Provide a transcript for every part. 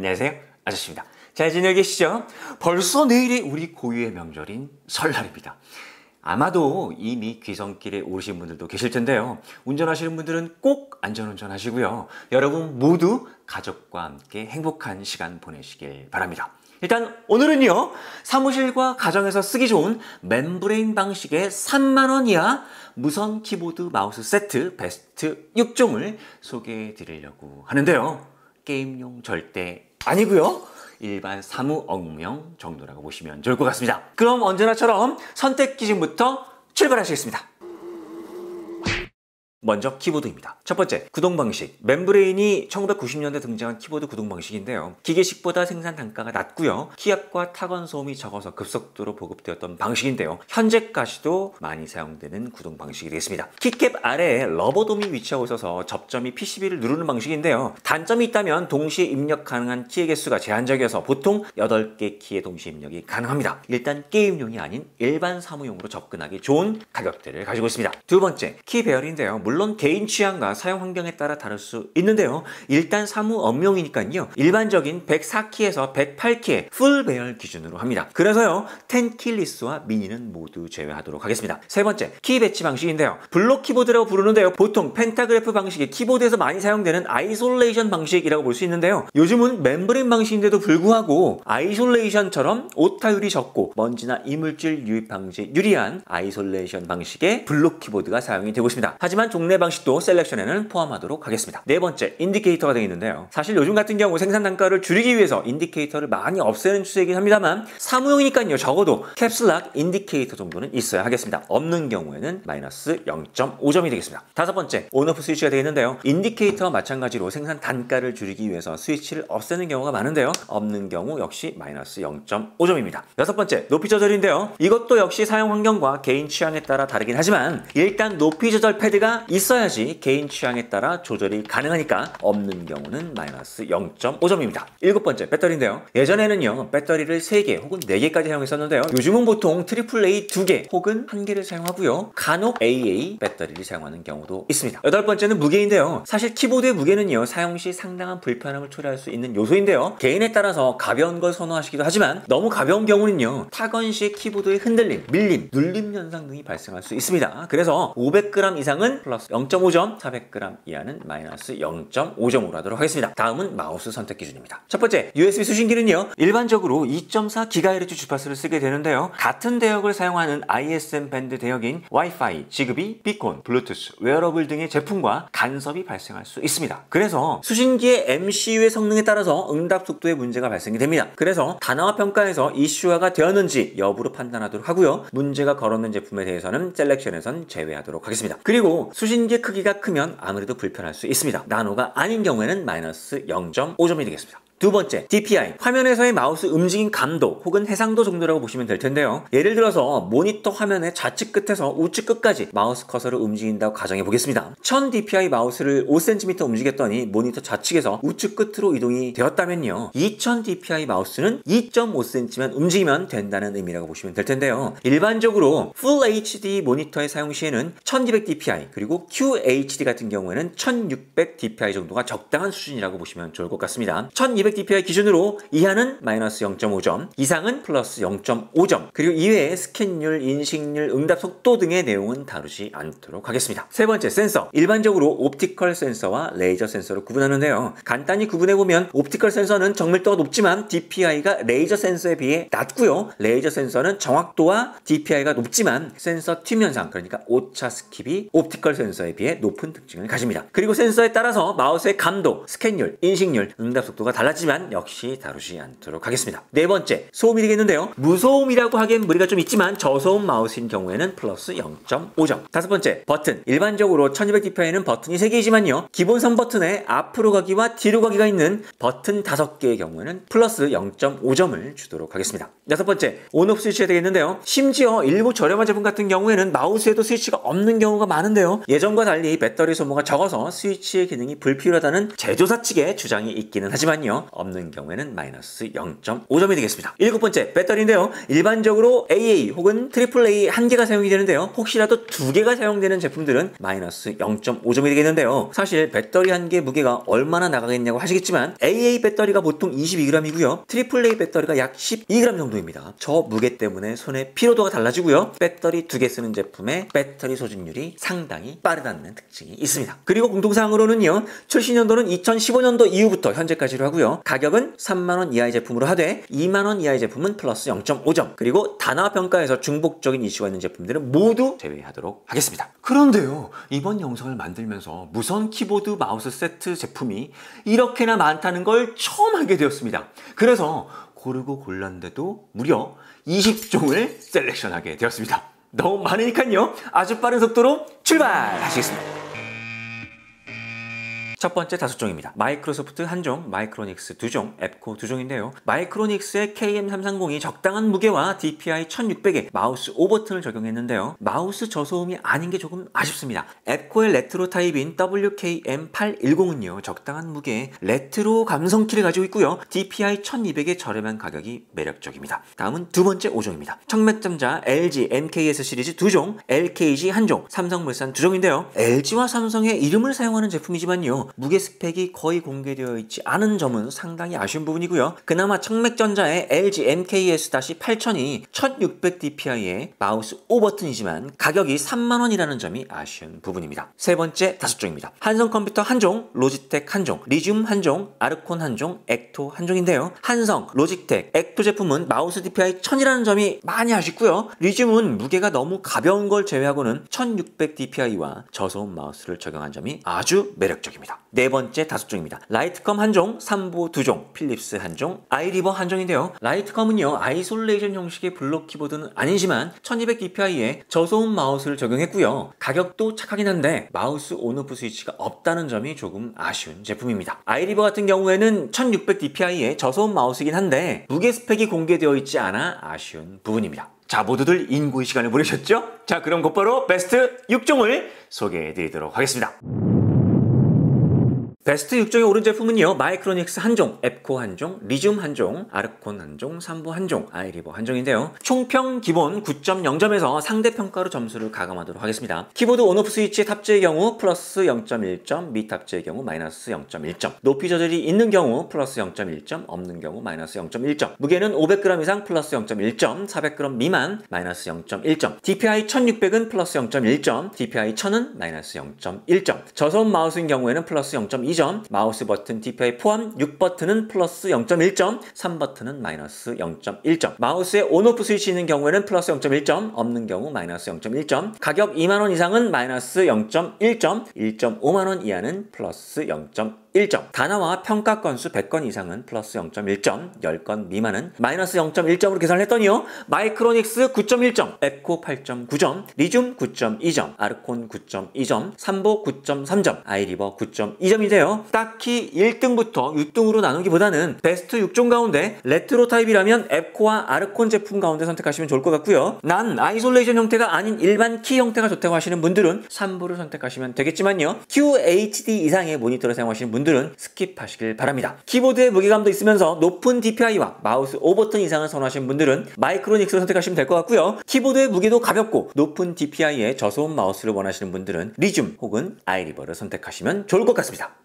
안녕하세요, 아저씨입니다. 잘 지내고 계시죠? 벌써 내일이 우리 고유의 명절인 설날입니다. 아마도 이미 귀성길에 오르신 분들도 계실 텐데요. 운전하시는 분들은 꼭 안전운전 하시고요. 여러분 모두 가족과 함께 행복한 시간 보내시길 바랍니다. 일단 오늘은요, 사무실과 가정에서 쓰기 좋은 멤브레인 방식의 3만원 이하 무선 키보드 마우스 세트 베스트 6종을 소개해 드리려고 하는데요. 게임용 절대 아니고요. 일반 사무 업무용 정도라고 보시면 좋을 것 같습니다. 그럼 언제나처럼 선택 기준부터 출발하시겠습니다. 먼저 키보드입니다. 첫 번째, 구동 방식. 멤브레인이 1990년대 등장한 키보드 구동 방식인데요. 기계식보다 생산 단가가 낮고요. 키압과 타건 소음이 적어서 급속도로 보급되었던 방식인데요. 현재까지도 많이 사용되는 구동 방식이 되겠습니다. 키캡 아래에 러버돔이 위치하고 있어서 접점이 PCB를 누르는 방식인데요. 단점이 있다면 동시에 입력 가능한 키의 개수가 제한적이어서 보통 8개 키의 동시에 입력이 가능합니다. 일단 게임용이 아닌 일반 사무용으로 접근하기 좋은 가격대를 가지고 있습니다. 두 번째, 키 배열인데요. 물론 개인 취향과 사용 환경에 따라 다를 수 있는데요. 일단 사무 업무용이니까요. 일반적인 104키에서 108키의 풀 배열 기준으로 합니다. 그래서요, 10킬리스와 미니는 모두 제외하도록 하겠습니다. 세 번째, 키 배치 방식인데요. 블록 키보드라고 부르는데요. 보통 펜타그래프 방식이 키보드에서 많이 사용되는 아이솔레이션 방식이라고 볼 수 있는데요. 요즘은 멤브레인 방식인데도 불구하고 아이솔레이션처럼 오타율이 적고 먼지나 이물질 유입 방지에 유리한 아이솔레이션 방식의 블록 키보드가 사용이 되고 있습니다. 하지만 종래 방식도 셀렉션에는 포함하도록 하겠습니다. 네 번째, 인디케이터가 되어 있는데요. 사실 요즘 같은 경우 생산 단가를 줄이기 위해서 인디케이터를 많이 없애는 추세이긴 합니다만 사무용이니까요. 적어도 캡슐락 인디케이터 정도는 있어야 하겠습니다. 없는 경우에는 마이너스 0.5점이 되겠습니다. 다섯 번째, 온오프 스위치가 되어 있는데요. 인디케이터와 마찬가지로 생산 단가를 줄이기 위해서 스위치를 없애는 경우가 많은데요. 없는 경우 역시 마이너스 0.5점입니다. 여섯 번째, 높이 조절인데요. 이것도 역시 사용 환경과 개인 취향에 따라 다르긴 하지만 일단 높이 조절 패드가 있어야지 개인 취향에 따라 조절이 가능하니까 없는 경우는 마이너스 0.5점입니다. 일곱 번째, 배터리인데요. 예전에는요, 배터리를 3개 혹은 4개까지 사용했었는데요. 요즘은 보통 AAA 2개 혹은 1개를 사용하고요. 간혹 AA 배터리를 사용하는 경우도 있습니다. 여덟 번째는 무게인데요. 사실 키보드의 무게는요, 사용 시 상당한 불편함을 초래할 수 있는 요소인데요. 개인에 따라서 가벼운 걸 선호하시기도 하지만 너무 가벼운 경우는요, 타건 시 키보드의 흔들림, 밀림, 눌림 현상 등이 발생할 수 있습니다. 그래서 500g 이상은 플러스 0.5점, 400g 이하는 마이너스 0.5점으로 하도록 하겠습니다. 다음은 마우스 선택 기준입니다. 첫 번째, USB 수신기는요, 일반적으로 2.4GHz 주파수를 쓰게 되는데요. 같은 대역을 사용하는 ISM 밴드 대역인 와이파이, 지그비, 비콘, 블루투스, 웨어러블 등의 제품과 간섭이 발생할 수 있습니다. 그래서 수신기의 MCU의 성능에 따라서 응답 속도에 문제가 발생이 됩니다. 그래서 단화화 평가에서 이슈화가 되었는지 여부로 판단하도록 하고요. 문제가 걸었는 제품에 대해서는 셀렉션에선 제외하도록 하겠습니다. 그리고 수신기 크기가 크면 아무래도 불편할 수 있습니다. 나노가 아닌 경우에는 마이너스 0.5점이 되겠습니다. 두 번째, DPI. 화면에서의 마우스 움직임 감도 혹은 해상도 정도라고 보시면 될 텐데요. 예를 들어서 모니터 화면의 좌측 끝에서 우측 끝까지 마우스 커서를 움직인다고 가정해 보겠습니다. 1000dpi 마우스를 5cm 움직였더니 모니터 좌측에서 우측 끝으로 이동이 되었다면요. 2000dpi 마우스는 2.5cm만 움직이면 된다는 의미라고 보시면 될 텐데요. 일반적으로 Full HD 모니터의 사용 시에는 1200dpi 그리고 QHD 같은 경우에는 1600dpi 정도가 적당한 수준이라고 보시면 좋을 것 같습니다. 1200dpi 기준으로 이하는 마이너스 0.5점, 이상은 플러스 0.5점, 그리고 이외에 스캔율, 인식률, 응답 속도 등의 내용은 다루지 않도록 하겠습니다. 세 번째, 센서. 일반적으로 옵티컬 센서와 레이저 센서로 구분하는데요. 간단히 구분해보면 옵티컬 센서는 정밀도가 높지만 DPI가 레이저 센서에 비해 낮고요. 레이저 센서는 정확도와 DPI가 높지만 센서 튠 현상, 그러니까 오차 스킵이 옵티컬 센서에 비해 높은 특징을 가집니다. 그리고 센서에 따라서 마우스의 감도, 스캔율, 인식률, 응답 속도가 달라지지만 역시 다루지 않도록 하겠습니다. 네 번째, 소음이 되겠는데요. 무소음이라고 하기엔 무리가 좀 있지만 저소음 마우스인 경우에는 플러스 0.5점. 다섯 번째, 버튼. 일반적으로 1200dpi에는 버튼이 3개이지만요. 기본선 버튼에 앞으로 가기와 뒤로 가기가 있는 버튼 5개의 경우에는 플러스 0.5점을 주도록 하겠습니다. 여섯 번째, 온오프 스위치가 되겠는데요. 심지어 일부 저렴한 제품 같은 경우에는 마우스에도 스위치가 없는 경우가 많은데요. 예전과 달리 배터리 소모가 적어서 스위치의 기능이 불필요하다는 제조사 측의 주장이 있기는 하지만요. 있고요. 없는 경우에는 마이너스 0.5점이 되겠습니다. 일곱 번째, 배터리인데요. 일반적으로 AA 혹은 AAA 한 개가 사용이 되는데요. 혹시라도 두 개가 사용되는 제품들은 마이너스 0.5점이 되겠는데요. 사실 배터리 한 개 무게가 얼마나 나가겠냐고 하시겠지만 AA 배터리가 보통 22g이고요. AAA 배터리가 약 12g 정도입니다. 저 무게 때문에 손의 피로도가 달라지고요. 배터리 두 개 쓰는 제품의 배터리 소진율이 상당히 빠르다는 특징이 있습니다. 그리고 공통사항으로는요. 출시 연도는 2015년도 이후부터 현재까지로 하고요. 가격은 3만원 이하의 제품으로 하되 2만원 이하의 제품은 플러스 0.5점, 그리고 단화 평가에서 중복적인 이슈가 있는 제품들은 모두 제외하도록 하겠습니다. 그런데요, 이번 영상을 만들면서 무선 키보드 마우스 세트 제품이 이렇게나 많다는 걸 처음 알게 되었습니다. 그래서 고르고 골랐는데도 무려 20종을 셀렉션하게 되었습니다. 너무 많으니까요, 아주 빠른 속도로 출발하시겠습니다. 첫 번째 5종입니다. 마이크로소프트 1종, 마이크로닉스 2종, 앱코 2종인데요. 마이크로닉스의 KM330이 적당한 무게와 DPI 1600에 마우스 5버튼을 적용했는데요. 마우스 저소음이 아닌 게 조금 아쉽습니다. 앱코의 레트로 타입인 WKM810은요. 적당한 무게에 레트로 감성키를 가지고 있고요. DPI 1200의 저렴한 가격이 매력적입니다. 다음은 두 번째 5종입니다. 청맥전자 LG MKS 시리즈 2종, LKG 1종, 삼성물산 2종인데요. LG와 삼성의 이름을 사용하는 제품이지만요. 무게 스펙이 거의 공개되어 있지 않은 점은 상당히 아쉬운 부분이고요. 그나마 청맥전자의 LG MKS-8000이 1600dpi의 마우스 5버튼이지만 가격이 3만원이라는 점이 아쉬운 부분입니다. 세 번째 5종입니다. 한성컴퓨터 1종, 로지텍 1종, 리튬 1종, 아르콘 1종, 액토 1종인데요. 한성, 로지텍, 액토 제품은 마우스 DPI 1000이라는 점이 많이 아쉽고요. 리튬은 무게가 너무 가벼운 걸 제외하고는 1600dpi와 저소음 마우스를 적용한 점이 아주 매력적입니다. 네 번째 5종입니다. 라이트컴 1종, 삼보 2종, 필립스 1종, 아이리버 1종인데요. 라이트컴은요, 아이솔레이션 형식의 블록 키보드는 아니지만 1200dpi에 저소음 마우스를 적용했고요. 가격도 착하긴 한데 마우스 온오프 스위치가 없다는 점이 조금 아쉬운 제품입니다. 아이리버 같은 경우에는 1600dpi에 저소음 마우스이긴 한데 무게 스펙이 공개되어 있지 않아 아쉬운 부분입니다. 자, 모두들 인고의 시간을 보내셨죠? 자, 그럼 곧바로 베스트 6종을 소개해 드리도록 하겠습니다. 베스트 6종에 오른 제품은요, 마이크로닉스 1종, 앱코 1종, 리튬 1종, 아르콘 1종, 삼보 1종, 아이리버 1종인데요. 총평 기본 9.0점에서 상대평가로 점수를 가감하도록 하겠습니다. 키보드 온오프 스위치 탑재의 경우 플러스 0.1점, 미탑재의 경우 마이너스 0.1점, 높이 조절이 있는 경우 플러스 0.1점, 없는 경우 마이너스 0.1점, 무게는 500g 이상 플러스 0.1점, 400g 미만 마이너스 0.1점, DPI 1600은 플러스 0.1점, DPI 1000은 마이너스 0.1점, 저소음 마우스인 경우에는 플러스 0.2점, 마우스 버튼 DPI 포함 6버튼은 플러스 0.1점, 3버튼은 마이너스 0.1점, 마우스에 온오프 스위치 있는 경우에는 플러스 0.1점, 없는 경우 마이너스 0.1점, 가격 2만원 이상은 마이너스 0.1점, 1.5만원 이하는 플러스 0.1점, 단화와 평가 건수 100건 이상은 플러스 0.1점, 10건 미만은 마이너스 0.1점으로 계산을 했더니요, 마이크로닉스 9.1점, 앱코 8.9점, 리튬 9.2점, 아르콘 9.2점, 삼보 9.3점, 아이리버 9.2점인데요. 딱히 1등부터 6등으로 나누기보다는 베스트 6종 가운데 레트로 타입이라면 앱코와 아르콘 제품 가운데 선택하시면 좋을 것 같고요. 난 아이솔레이션 형태가 아닌 일반 키 형태가 좋다고 하시는 분들은 삼보를 선택하시면 되겠지만요. QHD 이상의 모니터를 사용하시는 분들은 스킵하시길 바랍니다. 키보드에 무게감도 있으면서 높은 DPI와 마우스 5버튼 이상을 선호하시는 분들은 마이크로닉스를 선택하시면 될 것 같고요. 키보드의 무게도 가볍고 높은 DPI의 저소음 마우스를 원하시는 분들은 리튬 혹은 아이리버를 선택하시면 좋을 것 같습니다.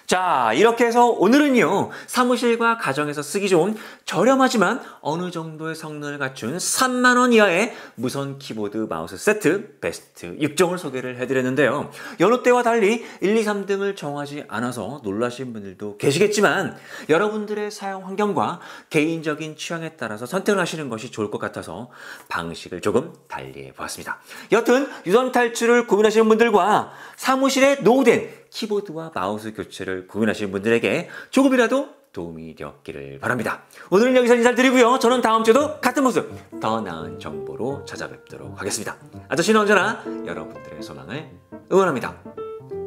자, 이렇게 해서 오늘은요, 사무실과 가정에서 쓰기 좋은 저렴하지만 어느 정도의 성능을 갖춘 3만원 이하의 무선 키보드 마우스 세트 베스트 6종을 소개를 해드렸는데요. 여느 때와 달리 1, 2, 3등을 정하지 않아서 놀라신 분들도 계시겠지만 여러분들의 사용 환경과 개인적인 취향에 따라서 선택을 하시는 것이 좋을 것 같아서 방식을 조금 달리해 보았습니다. 여튼 유선 탈출을 고민하시는 분들과 사무실에 노후된 키보드와 마우스 교체를 고민하시는 분들에게 조금이라도 도움이 되었기를 바랍니다. 오늘은 여기서 인사를 드리고요. 저는 다음 주에도 같은 모습, 더 나은 정보로 찾아뵙도록 하겠습니다. 아저씨는 언제나 여러분들의 소망을 응원합니다.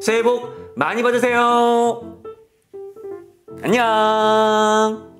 새해 복 많이 받으세요. 안녕.